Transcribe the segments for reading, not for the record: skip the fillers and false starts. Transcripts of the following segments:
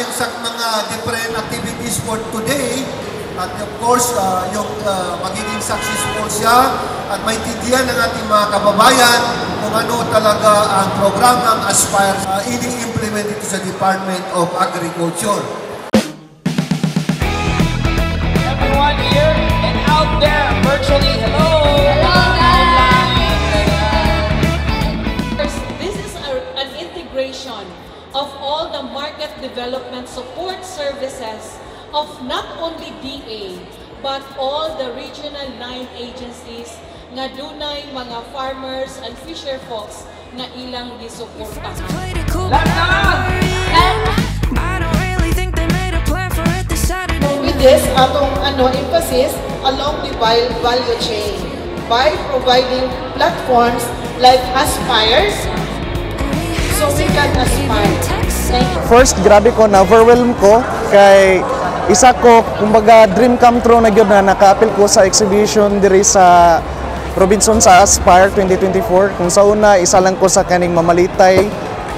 tayong sa mga different activities for today. At of course, yung magiging successful siya at maintindihan ng ating mga kababayan kung ano talaga ang programang Aspire ini-implement ito sa Department of Agriculture. Everyone here and out there virtually, hello! Hello guys! This is an integration of all the market development support services of not only DA but all the regional 9 agencies nga dunay mga farmers and fisher folks nga ilang gisuportahan. With this, atong emphasis along the value chain by providing platforms like Aspires, so we can aspire. Thank you. First, grabe ko na-overwhelm ko kay isa ko, kumbaga dream come true na gyud na naka-appeal ko sa exhibition diri sa Robinson sa Aspire 2024. Kung sa una, isa lang ko sa kaning mamalitay.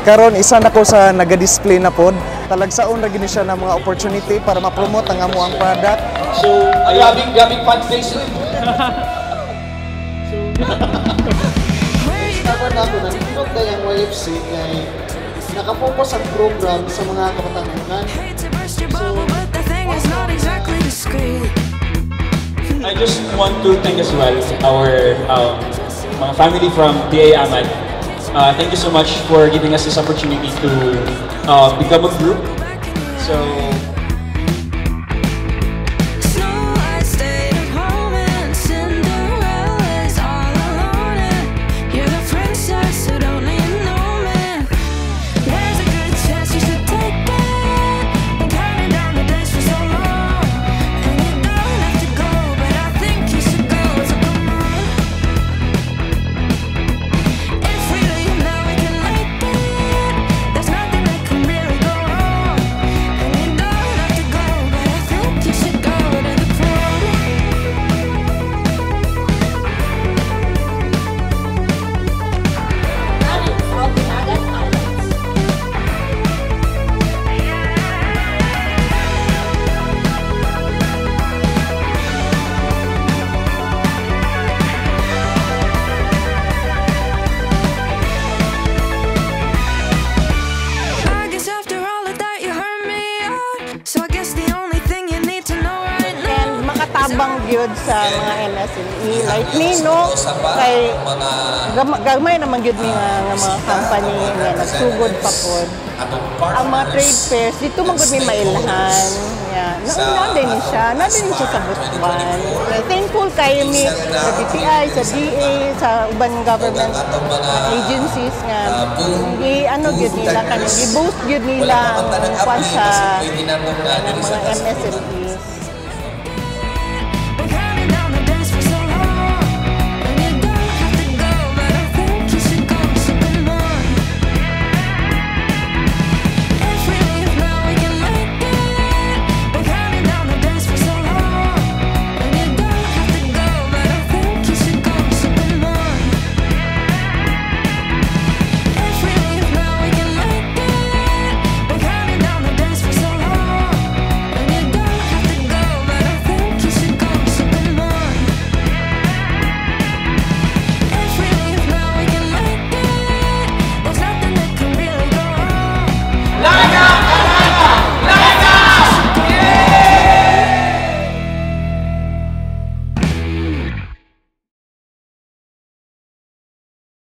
Karon isa na ko sa naga-display na pod. Talagsaon ra gini siya ng mga opportunity para ma-promote ang amuang product. So, grabbing fun face. Dapat nato na nindot kayang YFC kay nakapokus ang program sa mga kabataan. I just want to thank as well our mga family from DA Amad. Thank you so much for giving us this opportunity to become a group. So. Tabang gyud sa mga MSME like me no kay gamay naman gyud mi nga mga company nga nagsugod pa pod ang mga trade fairs dito man gud mi mailhan nauna din siya sa Butuan. Thankful kayo mi sa DTI, sa DA, sa ubang government agencies nga gyud nila kanang i-boost gyud nila ang kwan sa mga MSMEs.